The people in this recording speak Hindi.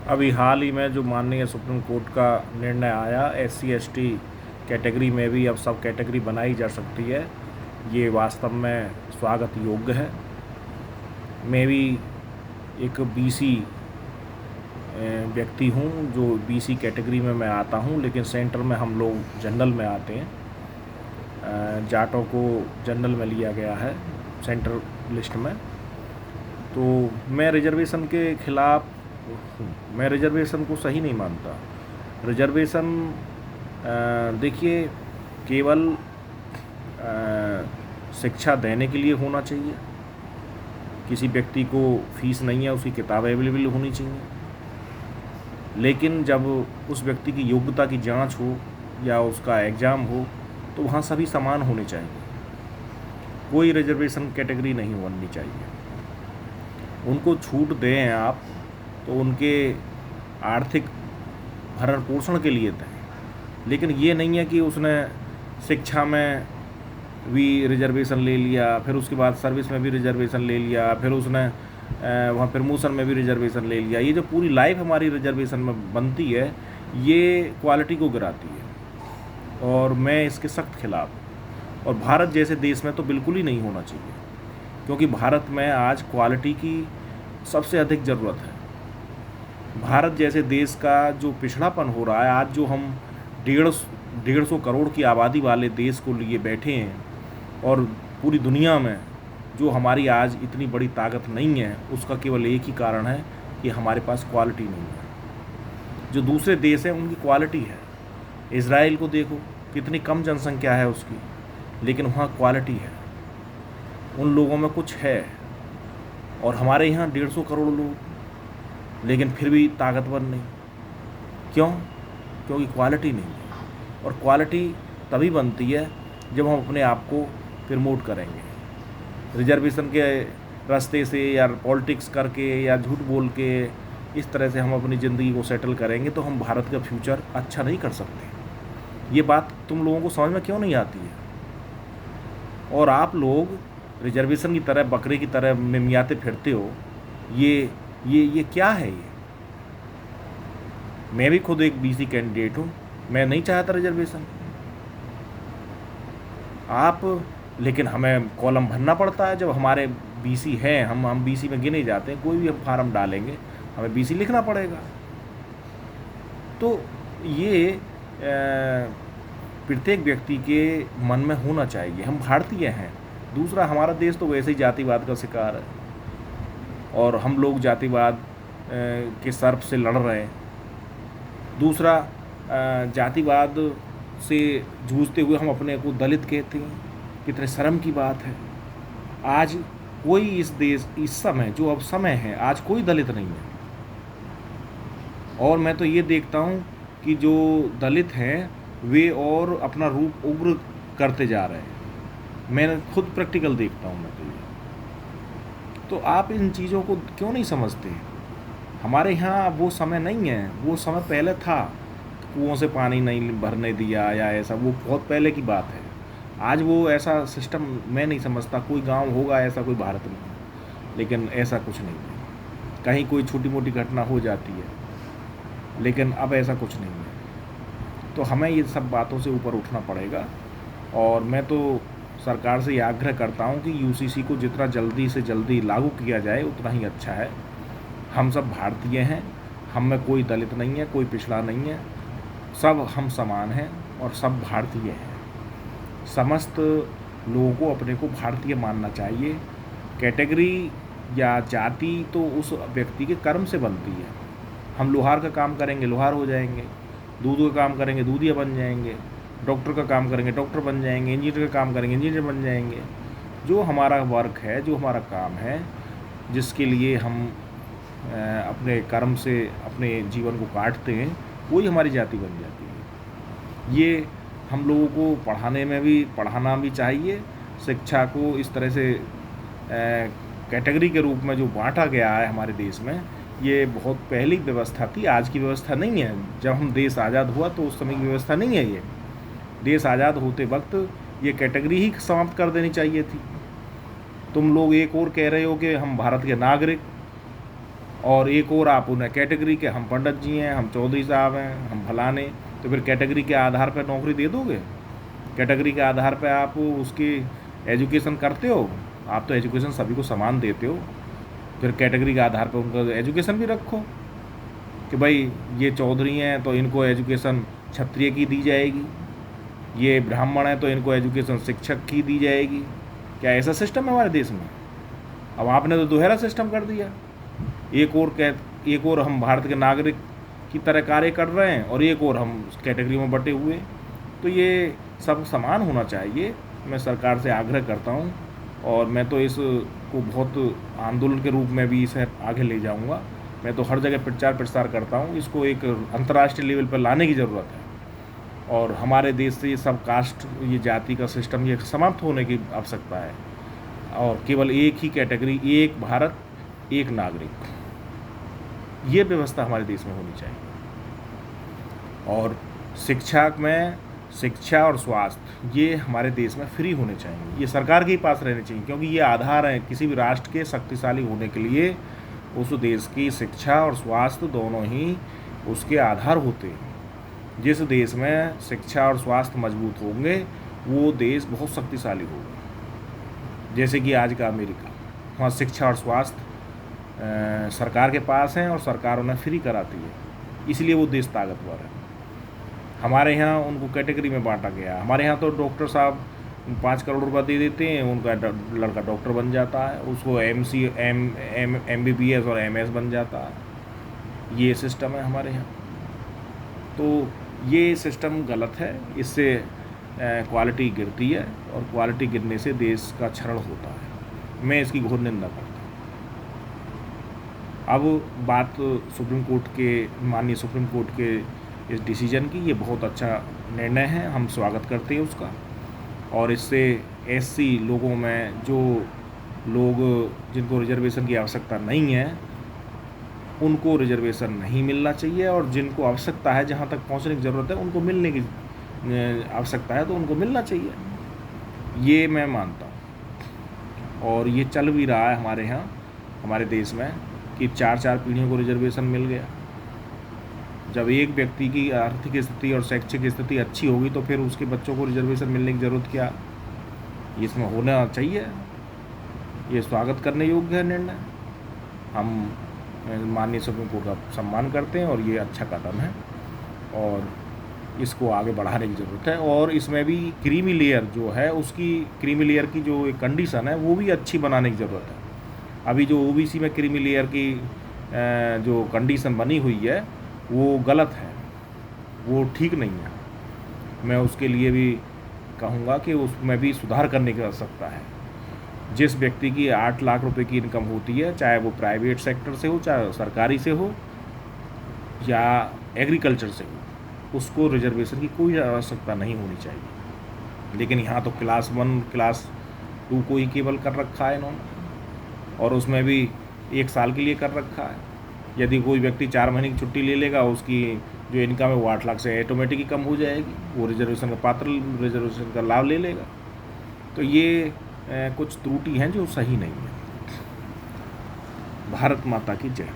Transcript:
अभी हाल ही में जो माननीय सुप्रीम कोर्ट का निर्णय आया, SC ST कैटेगरी में भी अब सब कैटेगरी बनाई जा सकती है, ये वास्तव में स्वागत योग्य है। मैं भी एक BC व्यक्ति हूँ, जो BC कैटेगरी में मैं आता हूँ, लेकिन सेंटर में हम लोग जनरल में आते हैं। जाटों को जनरल में लिया गया है सेंट्रल लिस्ट में। तो मैं रिजर्वेशन के खिलाफ हूँ, मैं रिजर्वेशन को सही नहीं मानता। रिजर्वेशन देखिए, केवल शिक्षा देने के लिए होना चाहिए। किसी व्यक्ति को फीस नहीं है, उसकी किताब अवेलेबल होनी चाहिए। लेकिन जब उस व्यक्ति की योग्यता की जांच हो या उसका एग्ज़ाम हो, तो वहाँ सभी समान होने चाहिए। कोई रिजर्वेशन कैटेगरी नहीं बननी चाहिए। उनको छूट दें आप तो उनके आर्थिक भरण पोषण के लिए दें, लेकिन ये नहीं है कि उसने शिक्षा में भी रिजर्वेशन ले लिया, फिर उसके बाद सर्विस में भी रिजर्वेशन ले लिया, फिर उसने वहाँ प्रमोशन में भी रिजर्वेशन ले लिया। ये जो पूरी लाइफ हमारी रिजर्वेशन में बनती है, ये क्वालिटी को गिराती है और मैं इसके सख्त खिलाफ हूँ। और भारत जैसे देश में तो बिल्कुल ही नहीं होना चाहिए, क्योंकि भारत में आज क्वालिटी की सबसे अधिक ज़रूरत है। भारत जैसे देश का जो पिछड़ापन हो रहा है, आज जो हम 150 करोड़ की आबादी वाले देश को लिए बैठे हैं, और पूरी दुनिया में जो हमारी आज इतनी बड़ी ताकत नहीं है, उसका केवल एक ही कारण है कि हमारे पास क्वालिटी नहीं है। जो दूसरे देश हैं उनकी क्वालिटी है। इज़राइल को देखो, कितनी कम जनसंख्या है उसकी, लेकिन वहाँ क्वालिटी है, उन लोगों में कुछ है। और हमारे यहाँ 150 करोड़ लोग, लेकिन फिर भी ताकतवर नहीं। क्यों? क्योंकि क्वालिटी नहीं है। और क्वालिटी तभी बनती है जब हम अपने आप को प्रमोट करेंगे। रिजर्वेशन के रास्ते से या पॉलिटिक्स करके या झूठ बोल के इस तरह से हम अपनी ज़िंदगी को सेटल करेंगे तो हम भारत का फ्यूचर अच्छा नहीं कर सकते। ये बात तुम लोगों को समझ में क्यों नहीं आती है? और आप लोग रिजर्वेशन की तरह बकरे की तरह मिमियाते फिरते हो। ये क्या है ये? मैं भी खुद एक BC कैंडिडेट हूँ, मैं नहीं चाहता रिजर्वेशन। आप लेकिन हमें कॉलम भरना पड़ता है। जब हमारे BC हैं, हम BC में गिने जाते हैं, कोई भी हम फार्म डालेंगे हमें BC लिखना पड़ेगा। तो ये प्रत्येक व्यक्ति के मन में होना चाहिए, हम भारतीय हैं। दूसरा, हमारा देश तो वैसे ही जातिवाद का शिकार है और हम लोग जातिवाद के सर्प से लड़ रहे हैं। दूसरा, जातिवाद से जूझते हुए हम अपने को दलित कहते हैं, कितने शर्म की बात है। आज कोई इस समय जो अब समय है, आज कोई दलित नहीं है। और मैं तो ये देखता हूँ कि जो दलित हैं वे और अपना रूप उग्र करते जा रहे हैं। मैं खुद प्रैक्टिकल देखता हूँ मैं तो ये। तो आप इन चीज़ों को क्यों नहीं समझते? हमारे यहाँ वो समय नहीं है, वो समय पहले था। कुओं से पानी नहीं भरने दिया या ऐसा, वो बहुत पहले की बात है। आज वो ऐसा सिस्टम मैं नहीं समझता। कोई गांव होगा ऐसा, कोई भारत में, लेकिन ऐसा कुछ नहीं है। कहीं कोई छोटी मोटी घटना हो जाती है, लेकिन अब ऐसा कुछ नहीं है। तो हमें ये सब बातों से ऊपर उठना पड़ेगा। और मैं तो सरकार से ये आग्रह करता हूँ कि UCC को जितना जल्दी से जल्दी लागू किया जाए उतना ही अच्छा है। हम सब भारतीय हैं, हम में कोई दलित नहीं है, कोई पिछड़ा नहीं है, सब हम समान हैं और सब भारतीय हैं। समस्त लोगों को अपने को भारतीय मानना चाहिए। कैटेगरी या जाति तो उस व्यक्ति के कर्म से बनती है। हम लोहार का काम करेंगे, लोहार हो जाएंगे। दूध का काम करेंगे, दूधिया बन जाएंगे। डॉक्टर का काम करेंगे, डॉक्टर बन जाएंगे। इंजीनियर का काम करेंगे, इंजीनियर बन जाएंगे। जो हमारा वर्क है, जो हमारा काम है, जिसके लिए हम अपने कर्म से अपने जीवन को काटते हैं, वही हमारी जाति बन जाती है। ये हम लोगों को पढ़ाना भी चाहिए। शिक्षा को इस तरह से कैटेगरी के रूप में जो बांटा गया है हमारे देश में, ये बहुत पहली व्यवस्था थी, आज की व्यवस्था नहीं है। जब हम देश आज़ाद हुआ तो उस समय की व्यवस्था नहीं है ये। देश आज़ाद होते वक्त ये कैटेगरी ही समाप्त कर देनी चाहिए थी। तुम लोग एक और कह रहे हो कि हम भारत के नागरिक, और एक और आप उन्हें कैटेगरी के, हम पंडित जी हैं, हम चौधरी साहब हैं, हम फलाने, तो फिर कैटेगरी के आधार पर नौकरी दे दोगे? कैटेगरी के आधार पर आप उसकी एजुकेशन करते हो? आप तो एजुकेशन सभी को समान देते हो, फिर कैटेगरी के आधार पर उनका एजुकेशन भी रखो कि भाई ये चौधरी हैं तो इनको एजुकेशन क्षत्रिय की दी जाएगी, ये ब्राह्मण हैं तो इनको एजुकेशन शिक्षक की दी जाएगी। क्या ऐसा सिस्टम है हमारे देश में? अब आपने तो दोहरा सिस्टम कर दिया। एक और हम भारत के नागरिक की तरह कार्य कर रहे हैं और एक और हम कैटेगरी में बटे हुए। तो ये सब समान होना चाहिए। मैं सरकार से आग्रह करता हूँ और मैं तो इसको बहुत आंदोलन के रूप में भी इसे आगे ले जाऊँगा। मैं तो हर जगह प्रचार प्रसार करता हूँ। इसको एक अंतर्राष्ट्रीय लेवल पर लाने की ज़रूरत है और हमारे देश से ये सब कास्ट, ये जाति का सिस्टम ये समाप्त होने की आवश्यकता है और केवल एक ही कैटेगरी, एक भारत एक नागरिक, ये व्यवस्था हमारे देश में होनी चाहिए। और शिक्षा और स्वास्थ्य ये हमारे देश में फ्री होने चाहिए। ये सरकार के ही पास रहने चाहिए क्योंकि ये आधार है किसी भी राष्ट्र के शक्तिशाली होने के लिए। उस देश की शिक्षा और स्वास्थ्य दोनों ही उसके आधार होते हैं। जिस देश में शिक्षा और स्वास्थ्य मजबूत होंगे वो देश बहुत शक्तिशाली होगा। जैसे कि आज का अमेरिका, वहाँ शिक्षा और स्वास्थ्य सरकार के पास हैं और सरकार उन्हें फ्री कराती है, इसलिए वो देश ताकतवर है। हमारे यहाँ उनको कैटेगरी में बांटा गया। हमारे यहाँ तो डॉक्टर साहब 5 करोड़ रुपये दे देते हैं, उनका लड़का डॉक्टर बन जाता है, उसको MBBS और MS बन जाता है। ये सिस्टम है हमारे यहाँ। तो ये सिस्टम गलत है। इससे क्वालिटी गिरती है और क्वालिटी गिरने से देश का क्षरण होता है। मैं इसकी घोर निंदा करता हूँ। अब बात माननीय सुप्रीम कोर्ट के इस डिसीजन की, ये बहुत अच्छा निर्णय है, हम स्वागत करते हैं उसका। और इससे SC लोगों में जो लोग जिनको रिजर्वेशन की आवश्यकता नहीं है उनको रिजर्वेशन नहीं मिलना चाहिए और जिनको आवश्यकता है, जहाँ तक पहुँचने की ज़रूरत है, उनको मिलने की आवश्यकता है तो उनको मिलना चाहिए। ये मैं मानता हूँ और ये चल भी रहा है हमारे यहाँ, हमारे देश में, कि 4 पीढ़ियों को रिजर्वेशन मिल गया। जब एक व्यक्ति की आर्थिक स्थिति और शैक्षिक स्थिति अच्छी होगी तो फिर उसके बच्चों को रिजर्वेशन मिलने की ज़रूरत क्या? इसमें होना चाहिए। ये स्वागत करने योग्य है निर्णय। हम माननीय सुप्रीम कोर्ट का सम्मान करते हैं और ये अच्छा कदम है और इसको आगे बढ़ाने की ज़रूरत है। और इसमें भी क्रीमी लेयर जो है, उसकी क्रीमी लेयर की जो एक कंडीशन है वो भी अच्छी बनाने की ज़रूरत है। अभी जो OBC में क्रीमी लेयर की जो कंडीशन बनी हुई है वो गलत है, वो ठीक नहीं है। मैं उसके लिए भी कहूँगा कि उसमें भी सुधार करने की आवश्यकता है। जिस व्यक्ति की 8 लाख रुपए की इनकम होती है, चाहे वो प्राइवेट सेक्टर से हो, चाहे सरकारी से हो या एग्रीकल्चर से हो, उसको रिजर्वेशन की कोई आवश्यकता नहीं होनी चाहिए। लेकिन यहाँ तो क्लास 1 क्लास 2 को ही केवल कर रखा है इन्होंने और उसमें भी 1 साल के लिए कर रखा है। यदि कोई व्यक्ति 4 महीने की छुट्टी ले लेगा, उसकी जो इनकम है वो 8 लाख से ऑटोमेटिक ही कम हो जाएगी, वो रिजर्वेशन का लाभ ले लेगा। तो ये कुछ त्रुटि हैं जो सही नहीं है। भारत माता की जय।